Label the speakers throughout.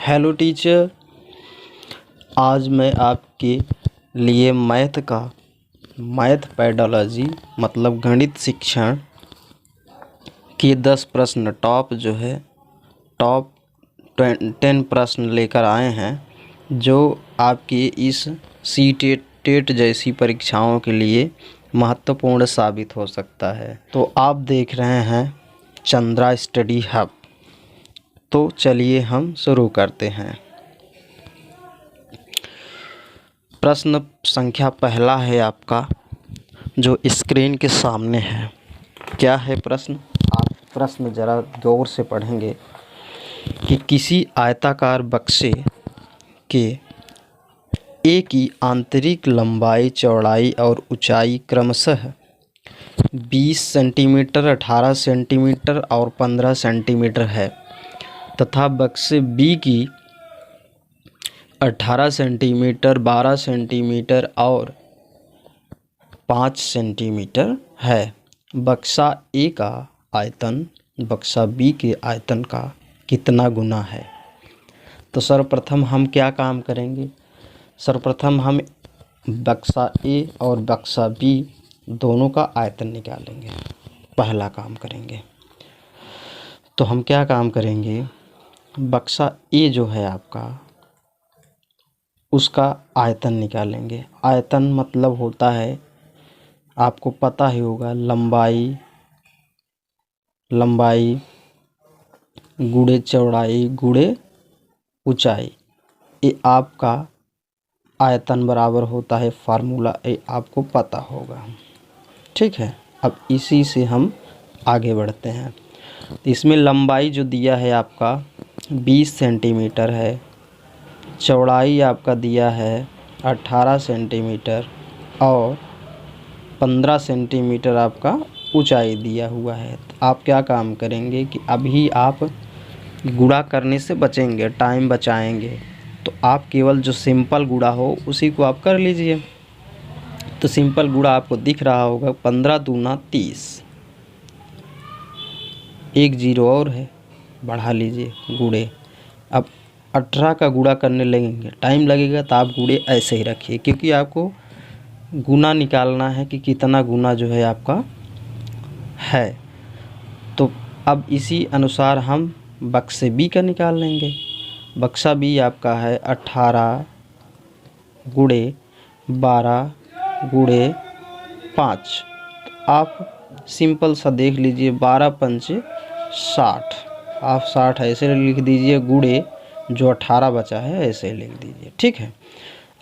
Speaker 1: Hello teacher, आज मैं आपके लिए मैथ पैडोलॉजी मतलब गणित शिक्षण के 10 प्रश्न टॉप 10 प्रश्न लेकर आए हैं जो आपकी इस टेट जैसी परीक्षाओं के लिए महत्वपूर्ण साबित हो सकता है। तो आप देख रहे हैं चंद्रा स्टडी हब। तो चलिए हम शुरू करते हैं। प्रश्न संख्या पहला है आपका, जो स्क्रीन के सामने है। क्या है प्रश्न? आप प्रश्न ज़रा गौर से पढ़ेंगे कि किसी आयताकार बक्से के ए की आंतरिक लंबाई, चौड़ाई और ऊंचाई क्रमशः 20 सेंटीमीटर, 18 सेंटीमीटर और 15 सेंटीमीटर है तथा बक्से बी की 18 सेंटीमीटर, 12 सेंटीमीटर और 5 सेंटीमीटर है। बक्सा ए का आयतन बक्सा बी के आयतन का कितना गुना है? तो सर्वप्रथम हम क्या काम करेंगे? सर्वप्रथम हम बक्सा ए और बक्सा बी दोनों का आयतन निकालेंगे। पहला काम करेंगे तो हम क्या काम करेंगे, बक्सा ए जो है आपका, उसका आयतन निकालेंगे। आयतन मतलब होता है, आपको पता ही होगा, लंबाई गुणे चौड़ाई गुणे ऊंचाई। ये आपका आयतन बराबर होता है, फार्मूला ये आपको पता होगा। ठीक है, अब इसी से हम आगे बढ़ते हैं। इसमें लंबाई जो दिया है आपका 20 सेंटीमीटर है, चौड़ाई आपका दिया है 18 सेंटीमीटर और 15 सेंटीमीटर आपका ऊंचाई दिया हुआ है। तो आप क्या काम करेंगे कि अभी आप गुणा करने से बचेंगे, टाइम बचाएंगे। तो आप केवल जो सिंपल गुणा हो उसी को आप कर लीजिए। तो सिंपल गुणा आपको दिख रहा होगा, 15 दूना 30, एक जीरो और है, बढ़ा लीजिए गुणे। अब 18 का गुणा करने लगेंगे, टाइम लगेगा, तो आप गुणे ऐसे ही रखिए, क्योंकि आपको गुना निकालना है कि कितना गुना जो है आपका है। तो अब इसी अनुसार हम बक्से बी का निकाल लेंगे। बक्सा बी आपका है 18 गुणे 12 गुणे 5। तो आप सिंपल सा देख लीजिए, 12 पंचे 60, आप 60 ऐसे लिख दीजिए, गुणे जो 18 बचा है ऐसे लिख दीजिए। ठीक है,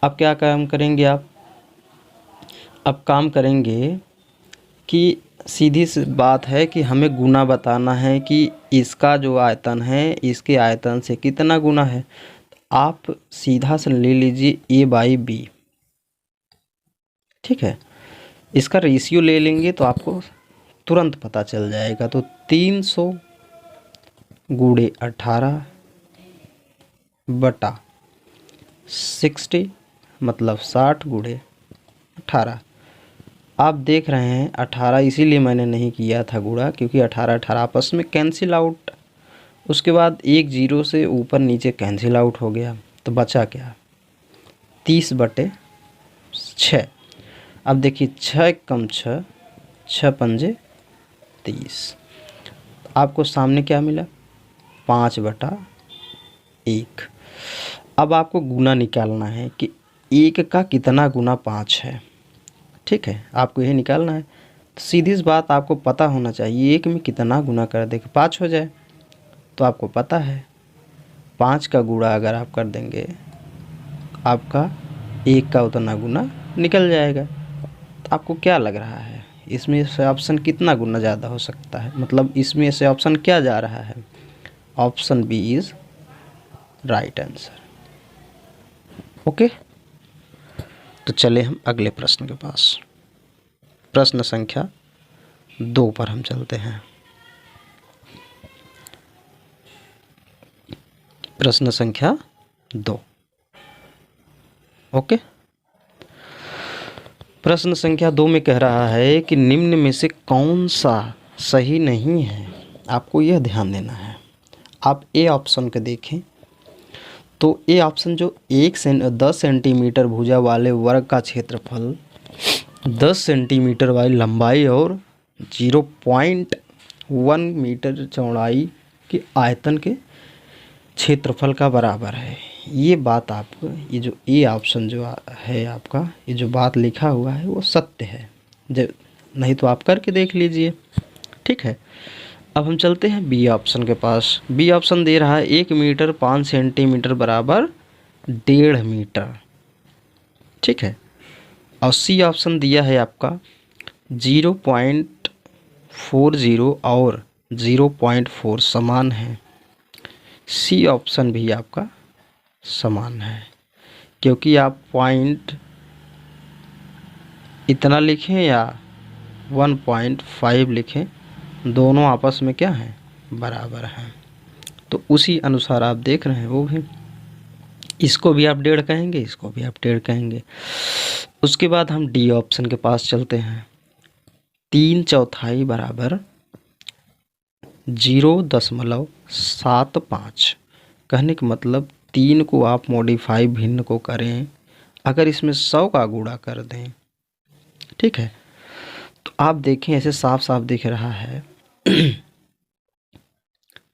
Speaker 1: अब क्या काम करेंगे आप? अब काम करेंगे कि सीधी सी बात है कि हमें गुना बताना है कि इसका जो आयतन है इसके आयतन से कितना गुना है। आप सीधा से ले लीजिए ए बाई बी। ठीक है, इसका रेशियो ले लेंगे तो आपको तुरंत पता चल जाएगा। तो 300 गुणे 18 बटा 60 मतलब 60 गुणे 18। आप देख रहे हैं 18, इसीलिए मैंने नहीं किया था गुणा, क्योंकि 18 आपस में कैंसिल आउट, उसके बाद एक जीरो से ऊपर नीचे कैंसिल आउट हो गया। तो बचा क्या? 30 बटे 6। अब देखिए 6 कम 6, 6 पंजे 30। आपको सामने क्या मिला? 5 बटा 1। अब आपको गुना निकालना है कि 1 का कितना गुना 5 है। ठीक है, आपको यही निकालना है। तो सीधी सी बात आपको पता होना चाहिए, 1 में कितना गुना कर दे कि 5 हो जाए। तो आपको पता है 5 का गुणा अगर आप कर देंगे, आपका 1 का उतना गुना निकल जाएगा। तो आपको क्या लग रहा है, इसमें से ऑप्शन कितना गुना ज़्यादा हो सकता है? मतलब इसमें से ऑप्शन क्या जा रहा है? Option B is right answer. Okay, तो चले हम अगले प्रश्न के पास। प्रश्न संख्या 2 पर हम चलते हैं। प्रश्न संख्या 2। ओके, प्रश्न संख्या 2 में कह रहा है कि निम्न में से कौन सा सही नहीं है। आपको यह ध्यान देना है। आप ए ऑप्शन को देखें तो ए ऑप्शन जो 10 सेंटीमीटर भुजा वाले वर्ग का क्षेत्रफल 10 सेंटीमीटर वाली लंबाई और 0.1 मीटर चौड़ाई के आयतन के क्षेत्रफल का बराबर है। ये बात आपको, ये जो ए ऑप्शन जो है आपका, ये जो बात लिखा हुआ है वो सत्य है, जब नहीं तो आप करके देख लीजिए। ठीक है, अब हम चलते हैं बी ऑप्शन के पास। बी ऑप्शन दे रहा है 1 मीटर 5 सेंटीमीटर बराबर 1.5 मीटर। ठीक है, और सी ऑप्शन दिया है आपका 0.40 और 0.4 समान है। सी ऑप्शन भी आपका समान है, क्योंकि आप पॉइंट इतना लिखें या 1.5 लिखें, दोनों आपस में क्या हैं, बराबर हैं। तो उसी अनुसार आप देख रहे हैं वो भी, इसको भी आप 1.5 कहेंगे, इसको भी आप 1.5 कहेंगे। उसके बाद हम डी ऑप्शन के पास चलते हैं। 3/4 बराबर 0.75। कहने का मतलब 3 को आप मॉडिफाई भिन्न को करें, अगर इसमें 100 का गुणा कर दें, ठीक है, तो आप देखें ऐसे साफ साफ दिख रहा है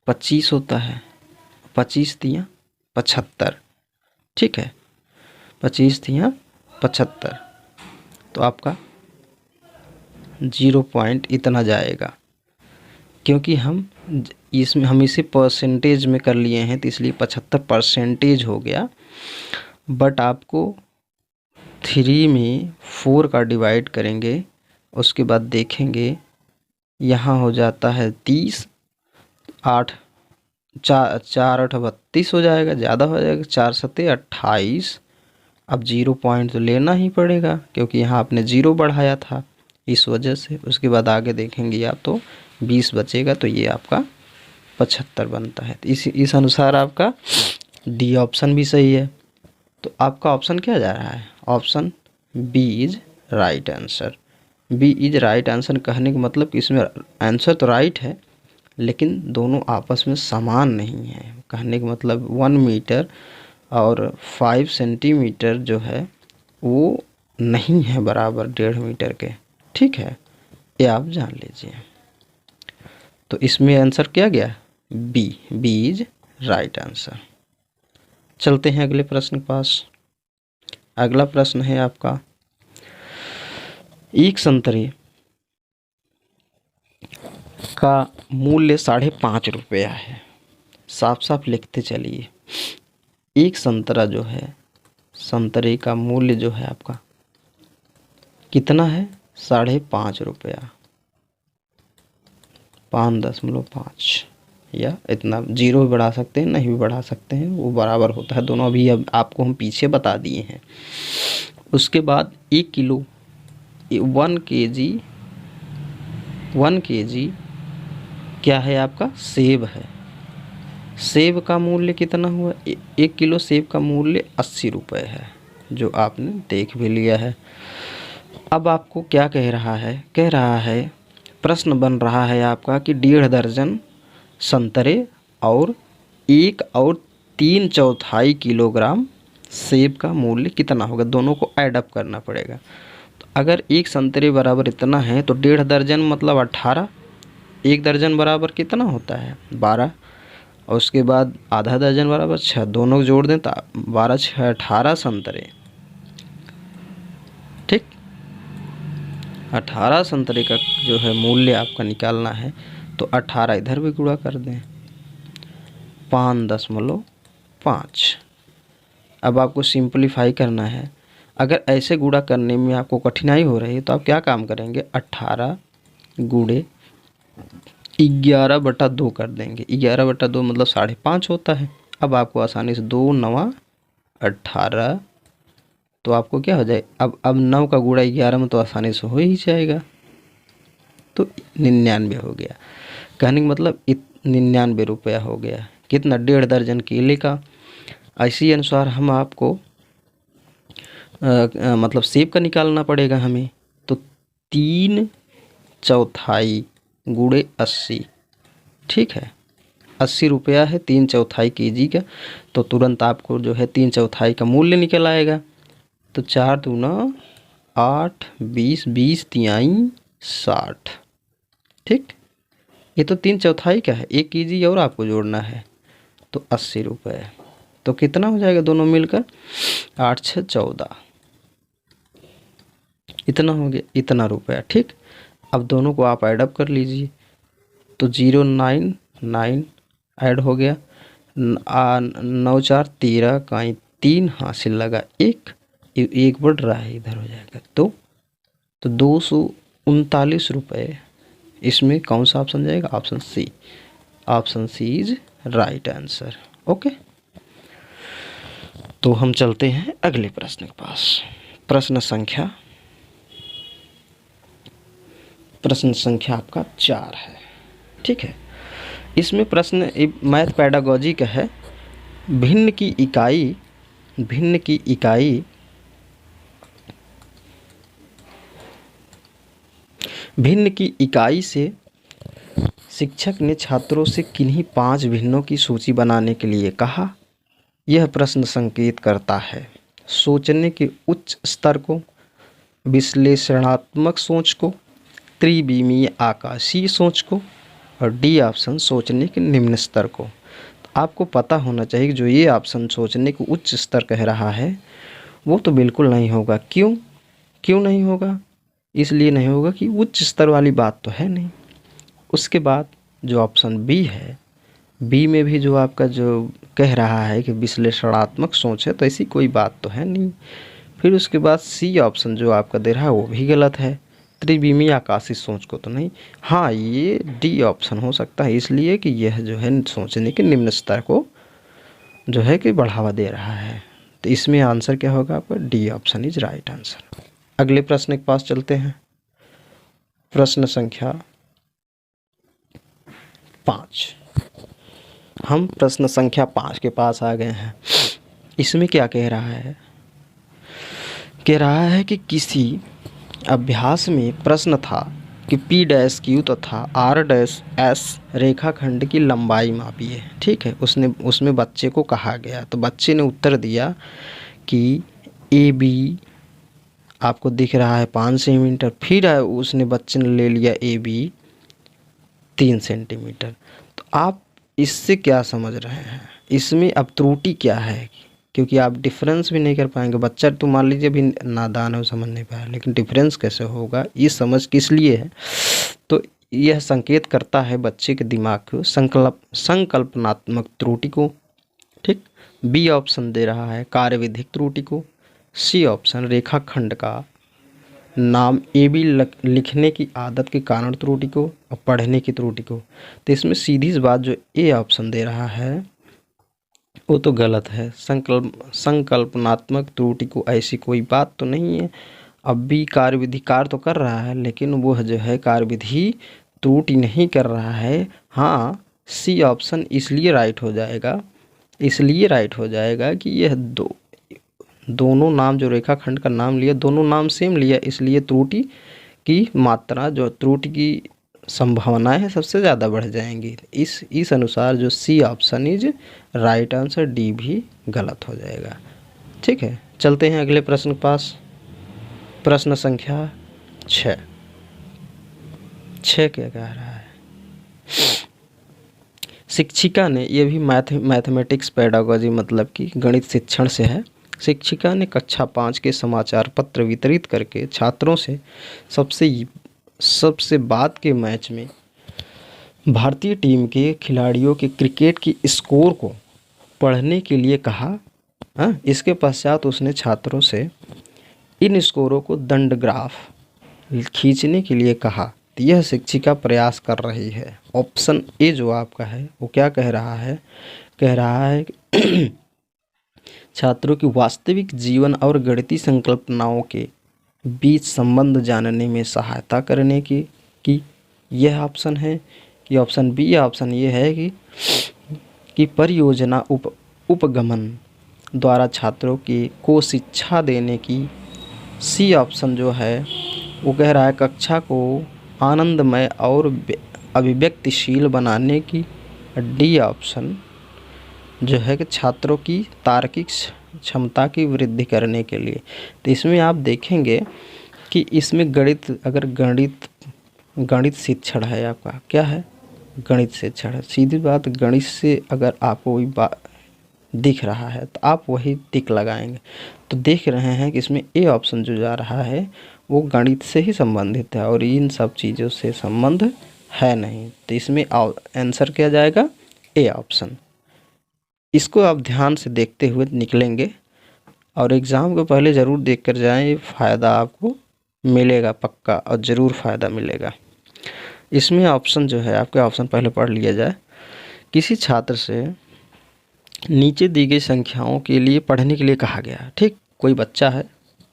Speaker 1: 25 होता है, 25 तियाँ 75। ठीक है, 25 तियाँ 75, तो आपका 0 पॉइंट इतना जाएगा, क्योंकि हम इसे परसेंटेज में कर लिए हैं, तो इसलिए 75% हो गया। बट आपको 3 में 4 का डिवाइड करेंगे, उसके बाद देखेंगे यहाँ हो जाता है 30, 8 4 8 32 हो जाएगा, ज़्यादा हो जाएगा, 4 7 28। अब 0 पॉइंट तो लेना ही पड़ेगा, क्योंकि यहाँ आपने 0 बढ़ाया था, इस वजह से। उसके बाद आगे देखेंगे आप तो 20 बचेगा, तो ये आपका 75 बनता है। तो इस अनुसार आपका डी ऑप्शन भी सही है। तो आपका ऑप्शन क्या जा रहा है, option B is right answer. B is right answer कहने का मतलब कि इसमें आंसर तो राइट है, लेकिन दोनों आपस में समान नहीं है। कहने का मतलब 1 मीटर और 5 सेंटीमीटर जो है वो नहीं है बराबर 1.5 मीटर के। ठीक है, ये आप जान लीजिए। तो इसमें आंसर क्या गया, B. B is right answer. चलते हैं अगले प्रश्न के पास। अगला प्रश्न है आपका, एक संतरे का मूल्य 5.5 रुपया है। साफ साफ लिखते चलिए, एक संतरा जो है, संतरे का मूल्य जो है आपका कितना है, 5.5 रुपया। 5.5 या इतना, 0 भी बढ़ा सकते हैं, नहीं भी बढ़ा सकते हैं, वो बराबर होता है दोनों। अभी अब आपको हम पीछे बता दिए हैं। उसके बाद 1 किलो 1 kg क्या है आपका, सेब है। सेब का मूल्य कितना हुआ, 1 किलो सेब का मूल्य 80 रुपये है, जो आपने देख भी लिया है। अब आपको क्या कह रहा है, कह रहा है प्रश्न बन रहा है आपका कि 1.5 दर्जन संतरे और 1 और 3/4 किलोग्राम सेब का मूल्य कितना होगा, दोनों को ऐड अप करना पड़ेगा। तो अगर एक संतरे बराबर इतना है तो 1.5 दर्जन मतलब 18, 1 दर्जन बराबर कितना होता है, 12, और उसके बाद आधा दर्जन बराबर 6, दोनों जोड़ दें तो 12 6 18 संतरे। ठीक, 18 संतरे का जो है मूल्य आपका निकालना है, तो 18 इधर भी गुणा कर दें, 5.5। अब आपको सिंपलीफाई करना है। अगर ऐसे गुणा करने में आपको कठिनाई हो रही है तो आप क्या काम करेंगे, 18 गुणे 11/2 कर देंगे। 11/2 मतलब 5.5 होता है। अब आपको आसानी से 2 9 18, तो आपको क्या हो जाए, अब 9 का गुणा 11 में तो आसानी से हो ही जाएगा, तो 99 हो गया। कहने का मतलब 99 रुपया हो गया। कितना, 1.5 दर्जन केले का। इसी अनुसार हम आपको मतलब सेब का निकालना पड़ेगा हमें, तो 3/4 गुणे 80। ठीक है, 80 रुपया है 3/4 kg का, तो तुरंत आपको जो है 3/4 का मूल्य निकल आएगा। तो 4 दूना 8, 20, 20 तिहाई 60। ठीक, ये तो 3/4 का है, 1 kg और आपको जोड़ना है, तो 80 रुपये। तो कितना हो जाएगा दोनों मिलकर? 8 6 14, इतना हो गया, इतना रुपया। ठीक, अब दोनों को आप ऐड अप कर लीजिए, तो 099 ऐड हो गया, 9 4 13 का 3 हासिल लगा, एक बढ़ रहा है, इधर हो जाएगा। तो 239 रुपये। इसमें कौन सा ऑप्शन जाएगा? Option C. Option C is right answer. Okay, तो हम चलते हैं अगले प्रश्न के पास। प्रश्न संख्या आपका 4 है। ठीक है, इसमें प्रश्न मैथ पेडागोजी का है। भिन्न की इकाई से शिक्षक ने छात्रों से किन्हीं 5 भिन्नों की सूची बनाने के लिए कहा। यह प्रश्न संकेत करता है सोचने के उच्च स्तर को, विश्लेषणात्मक सोच को, त्रिविमीय आकाशीय सोच को, और डी ऑप्शन सोचने के निम्न स्तर को। आपको पता होना चाहिए कि जो ये ऑप्शन सोचने को उच्च स्तर कह रहा है वो तो बिल्कुल नहीं होगा। क्यों नहीं होगा? इसलिए नहीं होगा कि उच्च स्तर वाली बात तो है नहीं। उसके बाद जो ऑप्शन बी है, बी में भी जो आपका जो कह रहा है कि विश्लेषणात्मक सोच है, तो ऐसी कोई बात तो है नहीं। फिर उसके बाद सी ऑप्शन जो आपका दे रहा है वो भी गलत है, त्रिविमीय आकाशीय सोच को तो नहीं। हाँ, ये डी ऑप्शन हो सकता है, इसलिए कि यह जो है सोचने के निम्न स्तर को जो है कि बढ़ावा दे रहा है। तो इसमें आंसर क्या होगा आपका? D option is right answer. अगले प्रश्न के पास चलते हैं। प्रश्न संख्या 5। हम प्रश्न संख्या 5 के पास आ गए हैं। इसमें क्या कह रहा है? कह रहा है कि किसी अभ्यास में प्रश्न था कि P' तथा R' रेखाखंड की लंबाई मापिए। ठीक है, उसमें बच्चे को कहा गया, तो बच्चे ने उत्तर दिया कि AB आपको दिख रहा है 5 सेंटीमीटर। फिर उसने बच्चे ने ले लिया AB 3 सेंटीमीटर। तो आप इससे क्या समझ रहे हैं? इसमें अब त्रुटि क्या है? क्योंकि आप डिफरेंस भी नहीं कर पाएंगे। बच्चा तो मान लीजिए अभी नादान है, वो समझ नहीं पाया, लेकिन डिफरेंस कैसे होगा ये समझ किस लिए है? तो यह संकेत करता है बच्चे के दिमाग को संकल्पनात्मक त्रुटि को। ठीक, बी ऑप्शन दे रहा है कार्यविधिक त्रुटि को, सी ऑप्शन रेखाखंड का नाम AB लिखने की आदत के कारण त्रुटि को, और पढ़ने की त्रुटि को। तो इसमें सीधी सी बात जो ए ऑप्शन दे रहा है वो तो गलत है। संकल्पनात्मक त्रुटि को ऐसी कोई बात तो नहीं है। अब भी कार्यविधि कार्य तो कर रहा है, लेकिन वह जो है कार्यविधि त्रुटि नहीं कर रहा है। हाँ, सी ऑप्शन इसलिए राइट हो जाएगा कि यह दोनों नाम जो रेखाखंड का नाम लिया, दोनों नाम सेम लिया, इसलिए त्रुटि की मात्रा, जो त्रुटि की संभावनाएं है, सबसे ज़्यादा बढ़ जाएंगी। इस अनुसार जो C option is right answer, D भी गलत हो जाएगा। ठीक है, चलते हैं अगले प्रश्न के पास। प्रश्न संख्या 6 क्या कह रहा है? शिक्षिका ने, ये भी मैथमेटिक्स पेडागोजी मतलब कि गणित शिक्षण से है। शिक्षिका ने कक्षा 5 के समाचार पत्र वितरित करके छात्रों से सबसे बाद के मैच में भारतीय टीम के खिलाड़ियों के क्रिकेट की स्कोर को पढ़ने के लिए कहा। इसके पश्चात उसने छात्रों से इन स्कोरों को दंड ग्राफ खींचने के लिए कहा। तो यह शिक्षिका प्रयास कर रही है। ऑप्शन ए जो आपका है वो क्या कह रहा है? कह रहा है कि छात्रों की वास्तविक जीवन और गणितीय संकल्पनाओं के बीच संबंध जानने में सहायता करने की यह ऑप्शन है कि ऑप्शन बी ऑप्शन ये है कि परियोजना उपगमन द्वारा छात्रों को शिक्षा देने की। सी ऑप्शन जो है वो कह रहा है कक्षा को आनंदमय और अभिव्यक्तिशील बनाने की। डी ऑप्शन जो है कि छात्रों की तार्किक क्षमता की वृद्धि करने के लिए। तो इसमें आप देखेंगे कि इसमें गणित, अगर गणित शिक्षण है आपका, क्या है, गणित शिक्षण है। सीधी बात, गणित से अगर आपको कोई बात दिख रहा है तो आप वही टिक लगाएंगे। तो देख रहे हैं कि इसमें ए ऑप्शन जो जा रहा है वो गणित से ही संबंधित है और इन सब चीज़ों से संबंध है नहीं। तो इसमें आंसर क्या जाएगा, ए ऑप्शन। इसको आप ध्यान से देखते हुए निकलेंगे और एग्ज़ाम को पहले ज़रूर देख कर जाएँ, फ़ायदा आपको मिलेगा पक्का, और ज़रूर फ़ायदा मिलेगा। इसमें ऑप्शन जो है आपके, ऑप्शन पहले पढ़ लिया जाए। किसी छात्र से नीचे दी गई संख्याओं के लिए पढ़ने के लिए कहा गया। ठीक, कोई बच्चा है,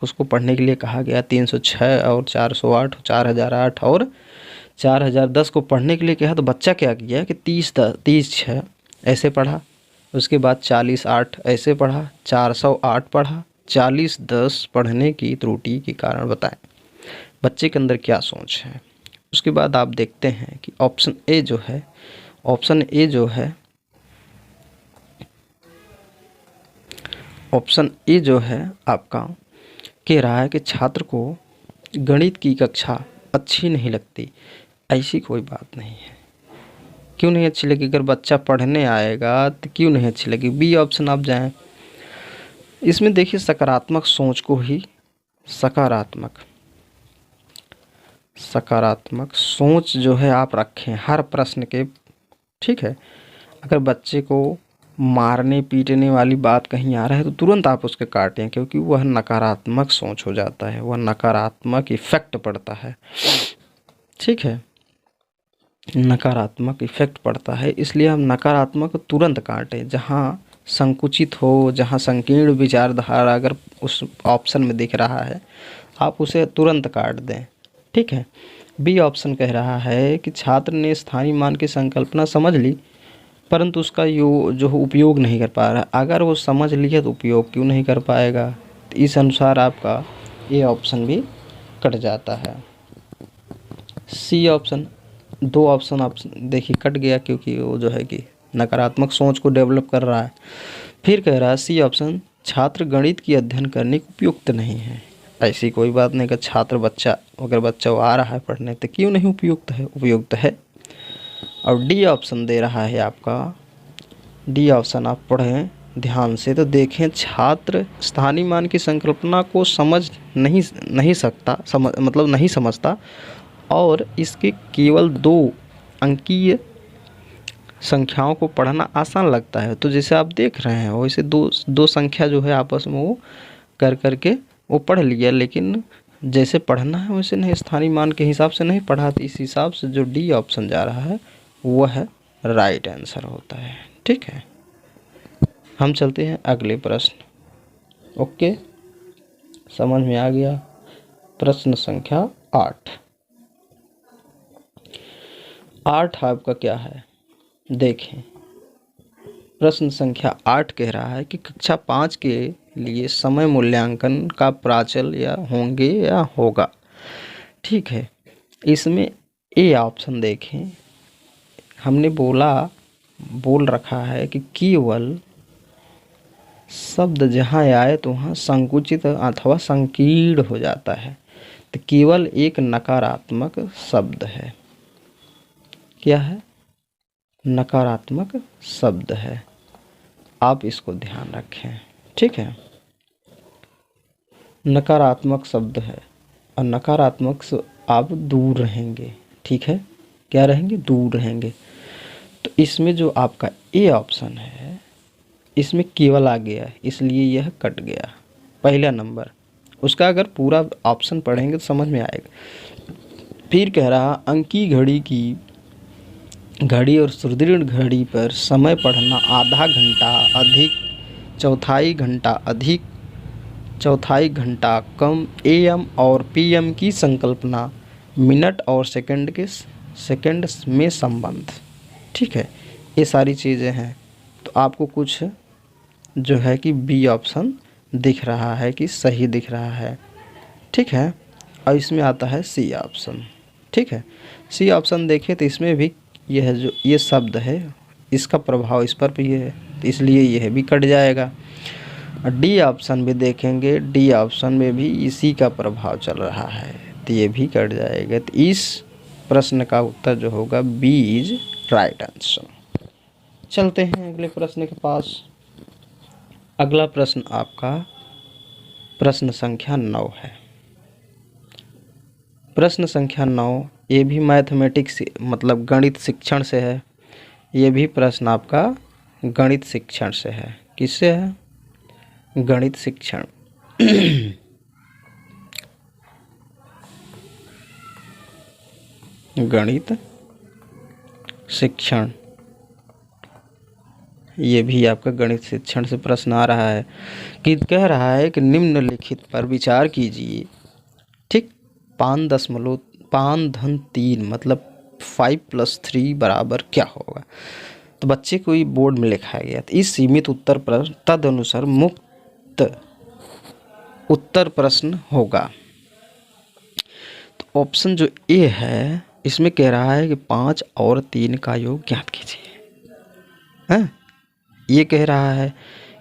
Speaker 1: उसको पढ़ने के लिए कहा गया 306 और 408, 4008 और 4010 को पढ़ने के लिए कहा। तो बच्चा क्या किया कि 30 6 ऐसे पढ़ा, उसके बाद 40 8 ऐसे पढ़ा, 408 पढ़ा, 4010 पढ़ने की त्रुटि के कारण बताएं। बच्चे के अंदर क्या सोच है। उसके बाद आप देखते हैं कि ऑप्शन ए जो है, ऑप्शन ए जो है आपका कह रहा है कि छात्र को गणित की कक्षा अच्छी नहीं लगती। ऐसी कोई बात नहीं है। क्यों नहीं अच्छी लगी, अगर बच्चा पढ़ने आएगा तो क्यों नहीं अच्छी लगी। बी ऑप्शन आप जाएं। इसमें देखिए सकारात्मक सोच को ही, सकारात्मक सोच जो है आप रखें हर प्रश्न के। ठीक है, अगर बच्चे को मारने पीटने वाली बात कहीं आ रहा है तो तुरंत आप उसके काटें, क्योंकि वह नकारात्मक सोच हो जाता है, वह नकारात्मक इफ़ेक्ट पड़ता है। ठीक है, नकारात्मक इफ़ेक्ट पड़ता है, इसलिए हम नकारात्मक तुरंत काटें। जहाँ संकुचित हो, जहाँ संकीर्ण विचारधारा अगर उस ऑप्शन में दिख रहा है, आप उसे तुरंत काट दें। ठीक है। बी ऑप्शन कह रहा है कि छात्र ने स्थानीय मान की संकल्पना समझ ली, परंतु उसका जो उपयोग नहीं कर पा रहा। अगर वो समझ लिया तो उपयोग क्यों नहीं कर पाएगा। तो इस अनुसार आपका ये ऑप्शन भी कट जाता है। सी ऑप्शन, 2 ऑप्शन आप देखिए कट गया, क्योंकि वो जो है कि नकारात्मक सोच को डेवलप कर रहा है। फिर कह रहा है सी ऑप्शन, छात्र गणित की अध्ययन करने को उपयुक्त नहीं है। ऐसी कोई बात नहीं कि छात्र अगर बच्चा आ रहा है पढ़ने तो क्यों नहीं उपयुक्त है, उपयुक्त है। और डी ऑप्शन दे रहा है आपका, डी ऑप्शन आप पढ़ें ध्यान से तो देखें, छात्र स्थानीय मान की संकल्पना को समझ नहीं समझता और इसके केवल 2 अंकीय संख्याओं को पढ़ना आसान लगता है। तो जैसे आप देख रहे हैं वैसे दो संख्या जो है आपस में वो करके वो पढ़ लिया, लेकिन जैसे पढ़ना है वैसे नहीं, स्थानीय मान के हिसाब से नहीं पढ़ा। तो इस हिसाब से जो डी ऑप्शन जा रहा है वह राइट आंसर होता है। ठीक है, हम चलते हैं अगले प्रश्न। ओके, समझ में आ गया। प्रश्न संख्या 8 आपका क्या है, देखें। प्रश्न संख्या 8 कह रहा है कि कक्षा 5 के लिए समय मूल्यांकन का प्राचल या होंगे या होगा। ठीक है, इसमें ए ऑप्शन देखें। हमने बोल रखा है कि केवल शब्द जहाँ आए तो वहाँ संकुचित अथवा संकीर्ण हो जाता है। तो केवल एक नकारात्मक शब्द है। क्या है, नकारात्मक शब्द है। आप इसको ध्यान रखें। ठीक है, नकारात्मक शब्द है और नकारात्मक से आप दूर रहेंगे। ठीक है, क्या रहेंगे, दूर रहेंगे। तो इसमें जो आपका ए ऑप्शन है इसमें केवल आ गया, इसलिए यह कट गया पहला नंबर। उसका अगर पूरा ऑप्शन पढ़ेंगे तो समझ में आएगा। फिर कह रहा अंकी घड़ी और सुदृढ़ घड़ी पर समय पढ़ना आधा घंटा अधिक, चौथाई घंटा कम, एएम और पीएम की संकल्पना, मिनट और सेकंड में संबंध। ठीक है, ये सारी चीज़ें हैं। तो आपको कुछ जो है कि बी ऑप्शन दिख रहा है कि सही दिख रहा है। ठीक है, और इसमें आता है सी ऑप्शन। ठीक है, सी ऑप्शन देखें तो इसमें भी यह जो ये शब्द है इसका प्रभाव इस पर भी है, तो इसलिए यह भी कट जाएगा। डी ऑप्शन भी देखेंगे, डी ऑप्शन में भी इसी का प्रभाव चल रहा है, तो ये भी कट जाएगा। तो इस प्रश्न का उत्तर जो होगा बी इज राइट आंसर। चलते हैं अगले प्रश्न के पास। अगला प्रश्न आपका प्रश्न संख्या 9 है। प्रश्न संख्या 9 ये भी मैथमेटिक्स मतलब गणित शिक्षण से है। ये भी प्रश्न आपका गणित शिक्षण से है। किससे है? गणित शिक्षण। गणित शिक्षण, ये भी आपका गणित शिक्षण से प्रश्न आ रहा है कि कह रहा है कि निम्नलिखित पर विचार कीजिए। ठीक, 5.3 मतलब 5 + 3 बराबर क्या होगा। तो बच्चे को ये बोर्ड में लिखा गया। तो इस सीमित उत्तर पर तदनुसार मुक्त उत्तर प्रश्न होगा। तो ऑप्शन जो ए है इसमें कह रहा है कि 5 और 3 का योग ज्ञात कीजिए। हैं, ये कह रहा है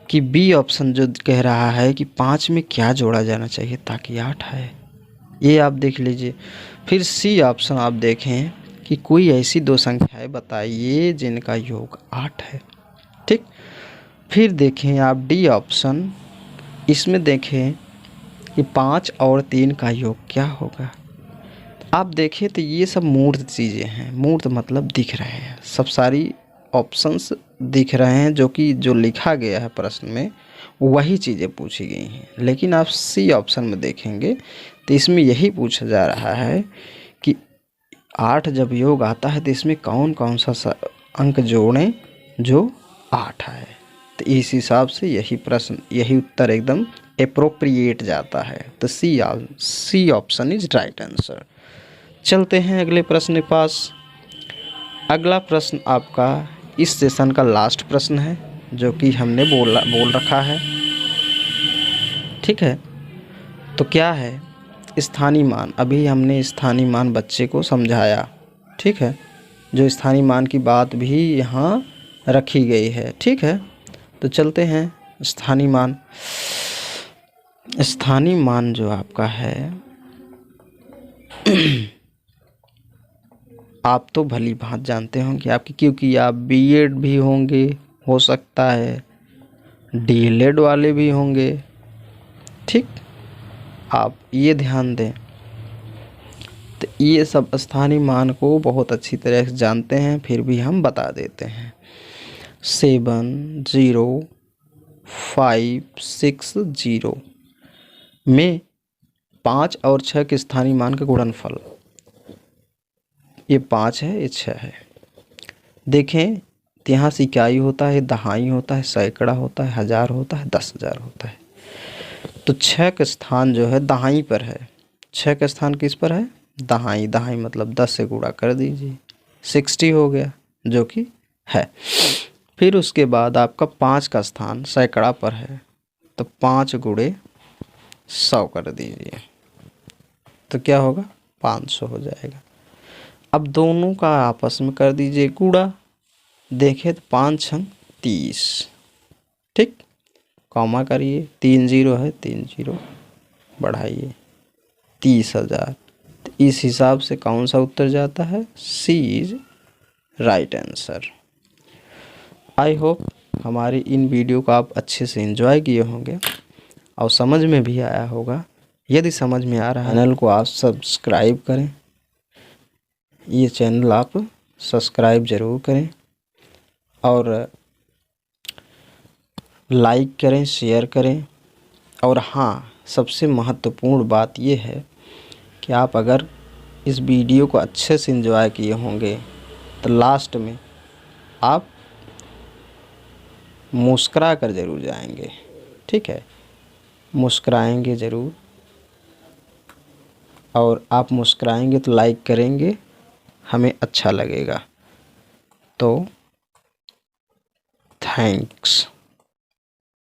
Speaker 1: कि बी ऑप्शन जो कह रहा है कि 5 में क्या जोड़ा जाना चाहिए ताकि 8 है, ये आप देख लीजिए। फिर सी ऑप्शन आप देखें कि कोई ऐसी दो संख्याएं बताइए जिनका योग 8 है। ठीक, फिर देखें आप डी ऑप्शन, इसमें देखें कि 5 और 3 का योग क्या होगा। आप देखें तो ये सब मूर्त चीज़ें हैं। मूर्त मतलब दिख रहे हैं, सब सारी ऑप्शंस दिख रहे हैं, जो कि जो लिखा गया है प्रश्न में वही चीज़ें पूछी गई हैं। लेकिन आप सी ऑप्शन में देखेंगे तो इसमें यही पूछा जा रहा है कि 8 जब योग आता है तो इसमें कौन कौन सा अंक जोड़ें जो 8 है। तो इस हिसाब से यही प्रश्न, यही उत्तर एकदम एप्रोप्रिएट जाता है। तो C option is right answer. चलते हैं अगले प्रश्न के पास। अगला प्रश्न आपका इस सेशन का लास्ट प्रश्न है, जो कि हमने बोल रखा है। ठीक है, तो क्या है स्थानीय मान। अभी हमने स्थानीय मान बच्चे को समझाया। ठीक है, जो स्थानीय मान की बात भी यहाँ रखी गई है। ठीक है, तो चलते हैं स्थानीय मान। स्थानीय मान जो आपका है आप तो भली भांत जानते होंगे आपकी, क्योंकि आप बीएड भी होंगे, हो सकता है डीएलएड वाले भी होंगे। ठीक, आप ये ध्यान दें। तो ये सब स्थानीय मान को बहुत अच्छी तरह से जानते हैं, फिर भी हम बता देते हैं। 70560 में 5 और 6 के स्थानीय मान का गुणनफल, ये 5 है, ये 6 है। देखें तो यहाँ से इकाई होता है, दहाई होता है, सैकड़ा होता है, हज़ार होता है, 10,000 होता है। तो 6 का स्थान जो है दहाई पर है। 6 का स्थान किस पर है? दहाई। दहाई मतलब 10 से गुणा कर दीजिए, 60 हो गया, जो कि है। फिर उसके बाद आपका 5 का स्थान सैकड़ा पर है, तो 5 गुणे 100 कर दीजिए, तो क्या होगा? 500 हो जाएगा। अब दोनों का आपस में कर दीजिए गुणा। देखें तो 5 छंग 30। ठीक, कॉमा करिए, 3 0 है, 3 0 बढ़ाइए, 30,000। तो इस हिसाब से कौन सा उत्तर जाता है? C is right answer. I hope हमारी इन वीडियो को आप अच्छे से एंजॉय किए होंगे और समझ में भी आया होगा। यदि समझ में आ रहा है, चैनल को आप सब्सक्राइब करें। ये चैनल आप सब्सक्राइब ज़रूर करें और लाइक करें, शेयर करें। और हाँ, सबसे महत्वपूर्ण बात ये है कि आप अगर इस वीडियो को अच्छे से एंजॉय किए होंगे तो लास्ट में आप मुस्कुरा कर ज़रूर जाएंगे। ठीक है, मुस्कुराएंगे ज़रूर, और आप मुस्कुराएंगे तो लाइक करेंगे, हमें अच्छा लगेगा। तो थैंक्स।